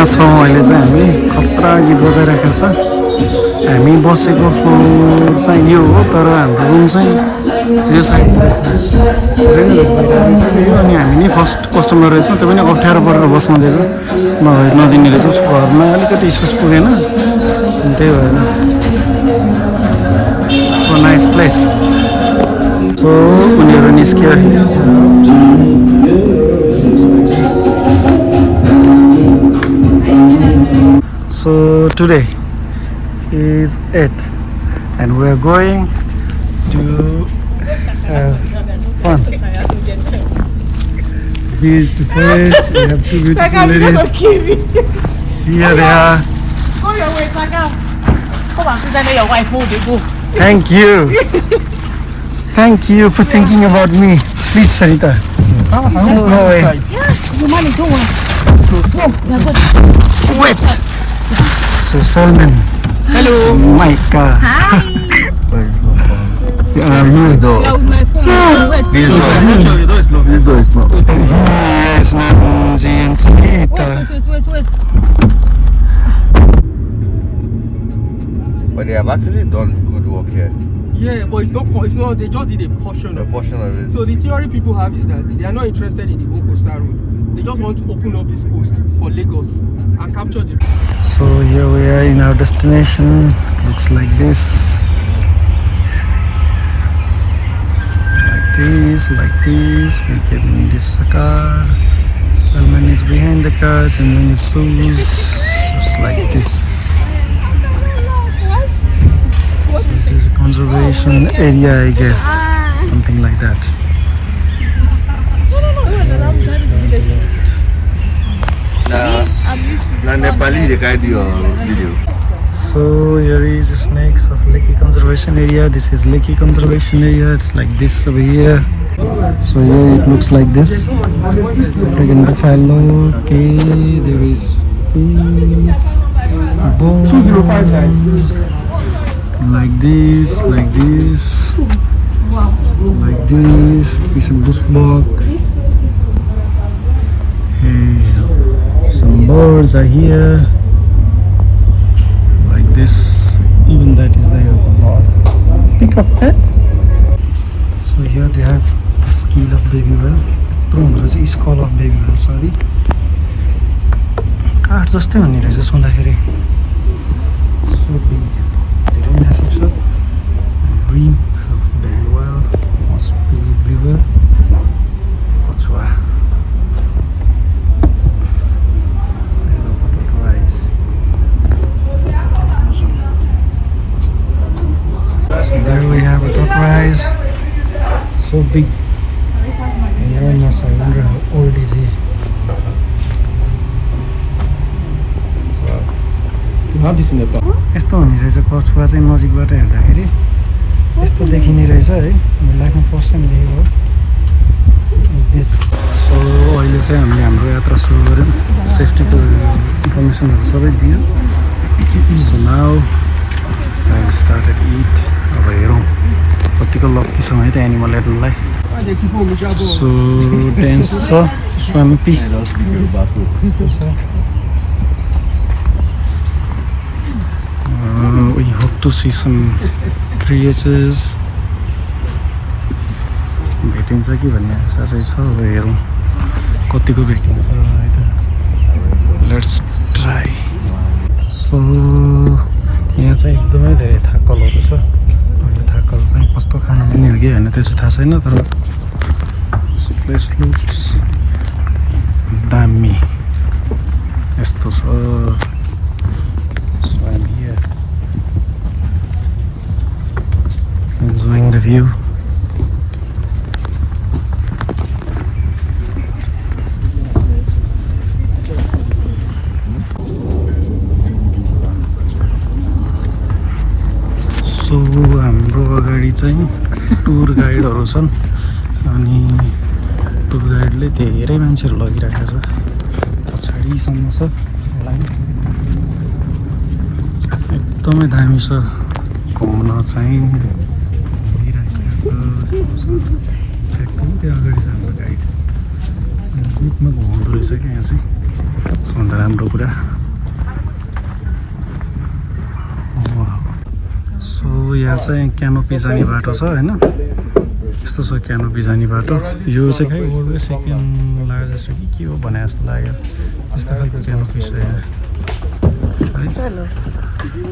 छौँ अहिले चाहिँ हामी खतरा गीत बजाइरहेको छ हामी बसेको फ्लोर चाहिँ यो हो तर हाम्रो रुम चाहिँ यो साइड अनि हामी नै फर्स्ट कस्टमर रहेछौँ त्यो पनि अप्ठ्यारो परेर बस्न दिएको नभए नदिने रहेछौँ घरमा अलिकति स्पेस पुगेन त्यही भएर सो नाइस प्लेस सो उनीहरू निस्क्यो So today is it and we are going to have fun. These two boys, we have two beautiful ladies. Here they are. Thank you. Thank you for thinking about me. Please, Sarita. There's no way. Wait. So Salman. Hello. Micah. Hi. You do. This door is not. Yes, Nanji and Sarita. Wait. But they have actually done good work here. Yeah, but it's not, they just did a portion A of it. portion of it. So the theory people have is that they are not interested in the whole coastal road. They just want to open up this coast for Lagos and capture the... So here we are in our destination. Looks like this. Like this. We came in this car. Salman is behind the car, changing his shoes. It's like this. So it is a conservation area, I guess. Something like that. Na Nepali they guide your video. So here is snakes of Lekki Conservation Area. This is Lekki Conservation Area. It's like this over here. So here it looks like this. Friggin' buffalo. Okay, there is fish, bones, like this, like this, like this. Piece of bushwalk. Hey, some birds are here. This, even that is there of a ball. Pick up that. So here they have the scale of baby whale. Skull of baby whale, sorry. काठ जस्तै हुने रहेछ सुन्दाखेरि. So big. धेरै massive छ. Bream of baby whale. Must be everywhere. Kachua. Sail of tortoise. So there we have a tortoise, so big and almost I wonder how old is he. You have this in the back. यस्तो हुने रहेछ कछुवा चाहिँ नजिकबाट हेर्दाखेरि यस्तो देखिने रहेछ है लाइफमा फर्स्ट टाइम देखेको दिस सो अहिले चाहिँ हामीले हाम्रो यात्रा सुरु गऱ्यौँ सेफ्टीको इन्फर्मेसनहरू सबै दियो so now I started eat. अब हेरौँ कतिको लक्की छौँ है त एनिमल हेर्नुलाई सो डेन्स छ स्वाम्पी we hope to see some creatures भेटिन्छ कि भन्ने आशा चाहिँ छ अब हेरौँ कतिको भेटिन्छ है त लेट्स ट्राई सो यहाँ चाहिँ एकदमै धेरै थाकलहरू छ अहिले थाकल चाहिँ कस्तो खानु पनि हो कि होइन त्यो चाहिँ थाहा छैन तर प्लेस लुक्स दामी यस्तो छ enjoying the view. सो हाम्रो अगाडि चाहिँ टुर गाइडहरू छन् अनि टुर गाइडले धेरै मान्छेहरू लगिरहेको छ पछाडिसम्म छ लाइन एकदमै दामी छ घुम्न चाहिँ लगिरहेको छ ठ्याक्कै अगाडि छ हाम्रो गाइड ग्रुपमा घुमाउँदो रहेछ क्या यहाँ चाहिँ सबभन्दा राम्रो कुरा सो यहाँ चाहिँ क्यानोपी जाने बाटो छ होइन यस्तो छ क्यानोपी जाने बाटो यो चाहिँ खै वर्ल्डकै सेकेन्ड लार्जेस्ट कि के हो भने जस्तो लाग्यो यस्तो खालको क्यानोपी छ यहाँ है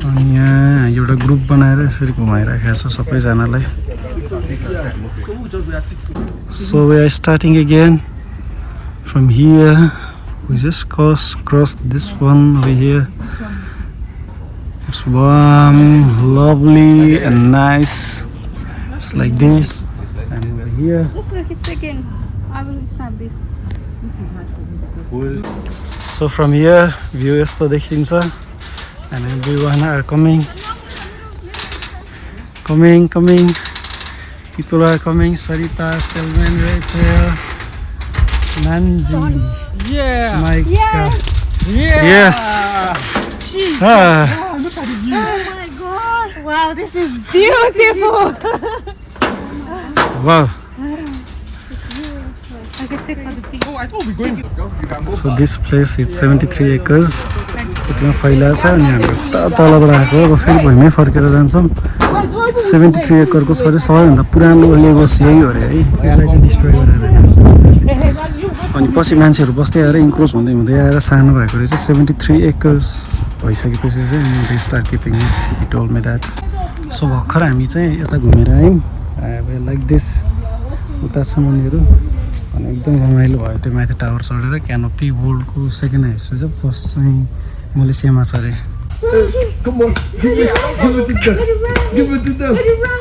अनि यहाँ एउटा ग्रुप बनाएर यसरी घुमाइराखेको छ सबैजनालाई so we are starting again from here we just cross this one over here. It's warm, lovely and nice. It's like this and over here. Just a second. I will snap this. So from here view यस्तो देखिन्छ and everyone are coming. People are coming. Sarita, Selman right there. Nanzi. Yeah. Micah. Yeah. Yes. Jeez. Ah. Oh, look at the view. Oh my god! Wow, this is beautiful. Wow. I can take for the picture. Oh, I thought we were going. So this place is 73 acres. त्यतिमा फैला छ अनि हामी तलबाट आएको अब फेरि भुइँमै फर्केर जान्छौँ 73 एकरको छ अरे सबैभन्दा पुरानो लेगोस यही हो अरे है यसलाई चाहिँ डिस्ट्रोय गरेर अनि पछि मान्छेहरू बस्दै आएर इन्क्रोच हुँदै हुँदै आएर सानो भएको रहेछ 73 एकर्स भइसकेपछि चाहिँ they start keeping it he told me that so भर्खर हामी चाहिँ यता घुमेर आयौँ लाइक दिस उता छ उनीहरू अनि एकदम रमाइलो भयो त्यो माथि टावर चढेर क्यानोपी वर्ल्डको सेकेन्ड हाइस्ट रहेछ फर्स्ट चाहिँ मलेसियामा छ अरे Come on, give it to them. Give it to them.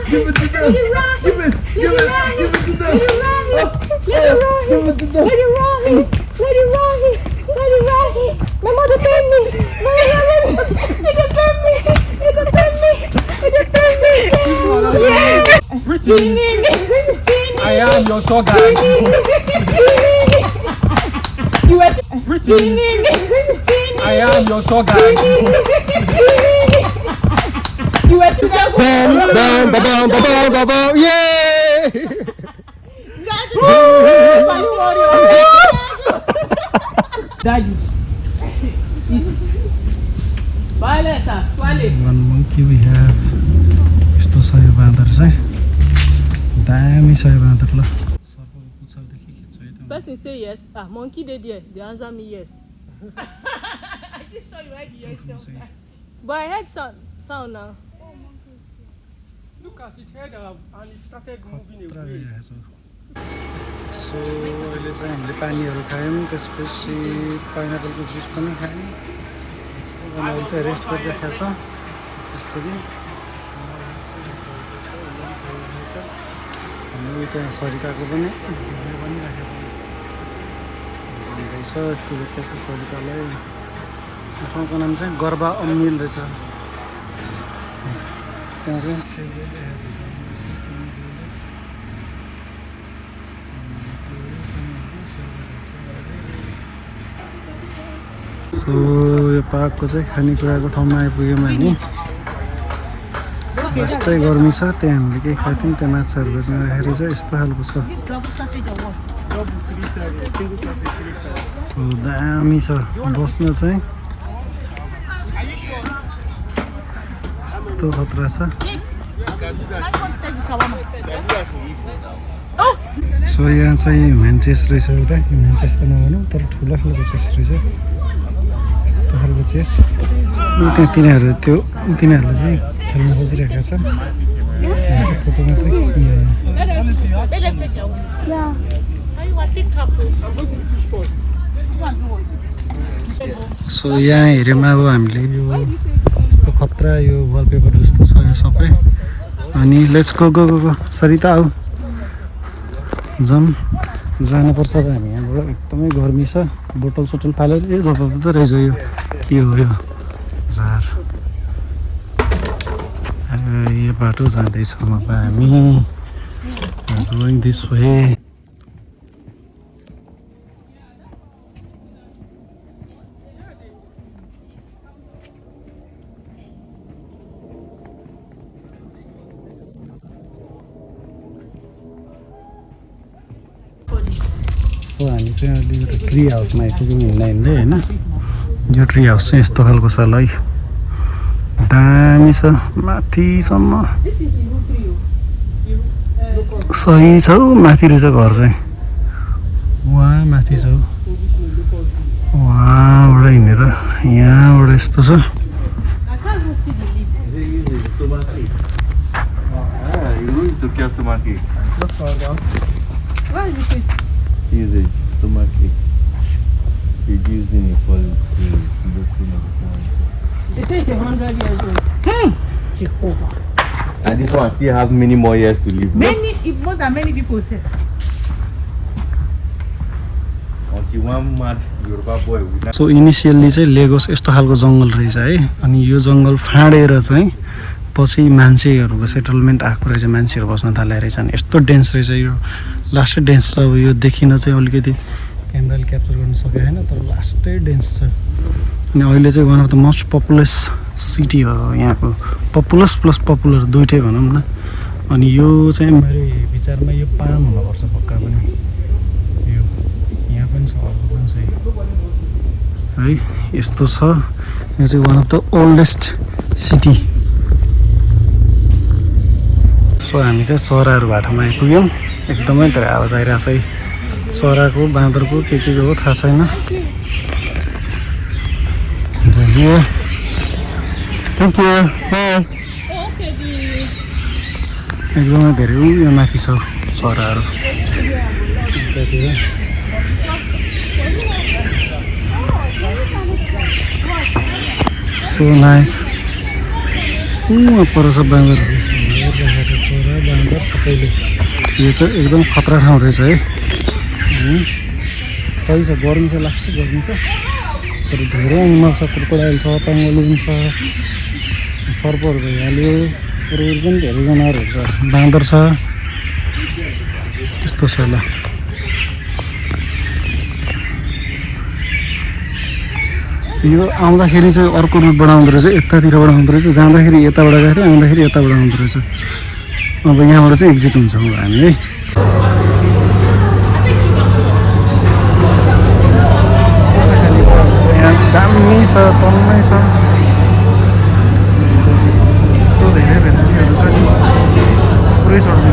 Give it to them. Give it to them. Give it to them. My mother paid me. I am your tour guide. You were I am your tour guide. You were together. Yay! Daddy. Violet, One monkey we have. यस्तो छ यो बाँदर चाहिँ दामी छ यो बाँदर ल सर्पको पुच्छरदेखि खिच्छु है त Person say yes. Monkey did there. They answer me yes. I just saw you right yes. But I heard sound now. Look at it head up and it started moving पुरा away. गइरहेको छु so अहिले चाहिँ हामीले पानीहरू खायौँ त्यसपछि पाइनापलको juice पनि खायौँ अनि अहिले चाहिँ रेस्ट गरिरहेको छ यसरी अनि त्यहाँ सरिताको पनि भिडियो बनिरहेको छ यसको लेखेको छ सरितालाई ठाउँको नाम चाहिँ गर्बा अम्मिल रहेछ त्यहाँ चाहिँ सो यो पार्कको चाहिँ खानेकुराको ठाउँमा आइपुग्यौँ हामी लास्टै गर्मी छ त्यहाँ हामीले केही खाएको थियौँ त्यहाँ माछाहरू बेच्न राखेर चाहिँ यस्तो खालको छ सो दामी छ बस्न चाहिँ यस्तो खतरा छ सो यहाँ चाहिँ ह्युमन चेस्ट रहेछ एउटा ह्युमन चेस्ट त नभनौँ तर ठुलो खालको चेस्ट रहेछ यस्तो खालको चेस्ट त्यहाँ तिनीहरूले चाहिँ खेल्न खोजिरहेको छ फोटो मात्रै खिच्ने सो यहाँ हेऱ्यौँ अब हामीले यो यस्तो खतरा यो वालपेपर जस्तो छ यो सबै अनि let's go go go go Sarita आऊ जानुपर्छ त हामी यहाँबाट एकदमै गर्मी छ बोतल सोटल फालेर ए जता रहेछ यो के हो यो झार यो बाटो जाँदैछौँ अब हामी गोइङ दिस वे सो हामी चाहिँ अहिले यो ट्री हाउसमा आइपुग्यौँ हिँड्दा हिँड्दै होइन यो ट्री हाउस चाहिँ यस्तो खालको छ ल है दामी छ माथिसम्म सही छ हौ माथि रहेछ घर चाहिँ वहाँ माथि छ वहाँबाट हिँडेर यहाँबाट यस्तो छ And this one still have many more years to live. More than many people say. Until one mad Yoruba boy will so initially चाहिँ लेगोस यस्तो खालको जङ्गल रहेछ है अनि यो जङ्गल फाँडेर चाहिँ पछि मान्छेहरूको सेटलमेन्ट आएको रहेछ मान्छेहरू बस्न थाले रहेछन् यस्तो डेन्स रहेछ यो लास्टै डेन्स छ अब यो देखिन चाहिँ अलिकति क्यामेराले क्याप्चर गर्न सकेको छैन तर लास्टै डेन्स छ अनि अहिले चाहिँ one of the most populous city हो यहाँको पपुलस प्लस पपुलर दुइटै भनौँ न अनि यो चाहिँ मेरो विचारमा यो पाम हुनुपर्छ पक्का पनि यो यहाँ पनि छ अर्को पनि छ है यस्तो छ यो चाहिँ one of the oldest city so हामी चाहिँ चराहरू बाटोमा आइपुग्यौँ एकदमै धेरै आवाज आइरहेको छ है चराको बाँदरको के हो थाहा छैन थ्याङ्क यू एकदमै धेरै यो माथि छ चराहरू सो नाइस पर छ बाँदरहरू चरा बाँदर सबैले यो चाहिँ एकदम खतरा ठाउँ रहेछ है सही छ गर्मी छ लास्टै गर्मी छ तर धेरै एनिमल छ क्रोकोडाइल छ पेङ्गोलिन छ सर्पहरू भइहाल्यो अरू पनि धेरै जनावरहरू छ बाँदर छ त्यस्तो छ ल यो आउँदाखेरि चाहिँ अर्को रुटबाट आउँदो रहेछ यतातिरबाट आउँदो रहेछ जाँदाखेरि यताबाट गएको थियो आउँदाखेरि यताबाट आउँदो रहेछ अब यहाँबाट चाहिँ एक्जिट हुन्छौँ हामी है दामी छ टन्नै छ यस्तो धेरै भेराइटीहरू छ नि पुरै चढ्ने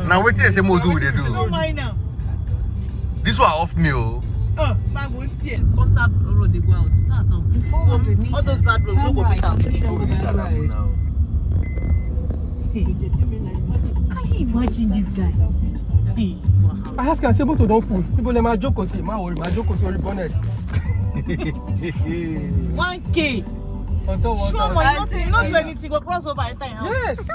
Now wait till I say more do they do. This one off me oh. Coastal road they go house. That's all. All those bad roads no go beat am. Can you imagine this guy? I ask am say motor don full. People dem ma joke say ma worry, ma joke sorry bonnet. 1K. On top Sure, one. you not do anything. Go cross over enter your house. Yes.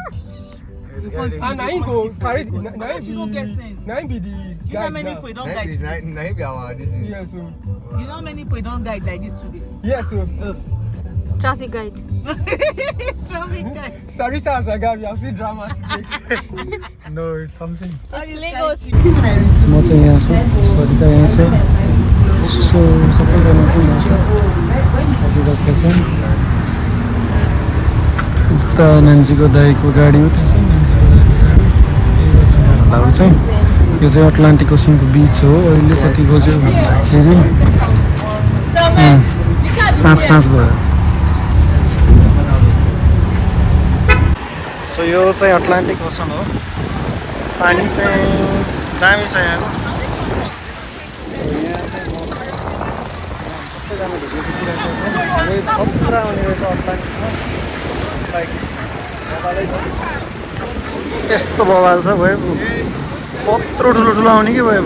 And now he go carry the Unless you don't get sense. now he be the You know guy how many now. people don't guide today? Yes, so You know how many people don't guide like this today? yes, so Traffic guide. Traffic guide. Sarita as a guy, you have seen drama today. No, it's something. Lagos. म चाहिँ यहाँ छु सरिता यहाँ छ so सबैजना चाहिँ यहाँ छ सरिता छ उता नान्सीको दाईको गाडी हो त्यसै नान्सीको दाईको गाडी त्यही चाहिँ यो चाहिँ अटलान्टिक ओसनको बिच हो अहिले कति बज्यो भन्दाखेरि 5:05 भयो सो यो चाहिँ अटलान्टिक ओसन हो पानी चाहिँ दामी छ यहाँ सो यहाँ चाहिँ सबैजना भिडियो देखिरहेको छ खतरा आउने रहेछ अटलान्टिकमा यस्तो बवाल छ भयो कत्रो ठुलो ठुलो आउने कि भयो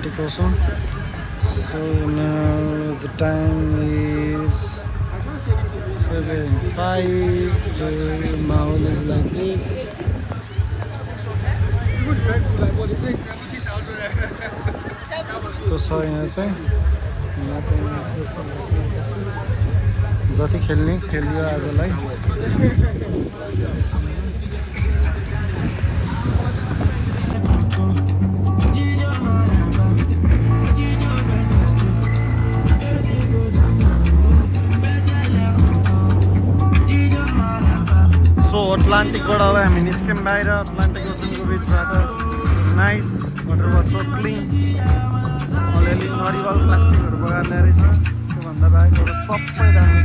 आँटेको छौँ So now the time is 7:05. The माहौल is like this. यस्तो छ यहाँ चाहिँ जति खेल्ने खेलियो आजलाई सो अटलान्टिकबाट अब हामी निस्क्यौँ बाहिर अटलान्टिक ओसनको बिचबाट nice water was so clean अलिअलि नरिवल प्लास्टिकहरू बगाएर ल्याएर छ त्योभन्दा बाहेक अरू सबै दामी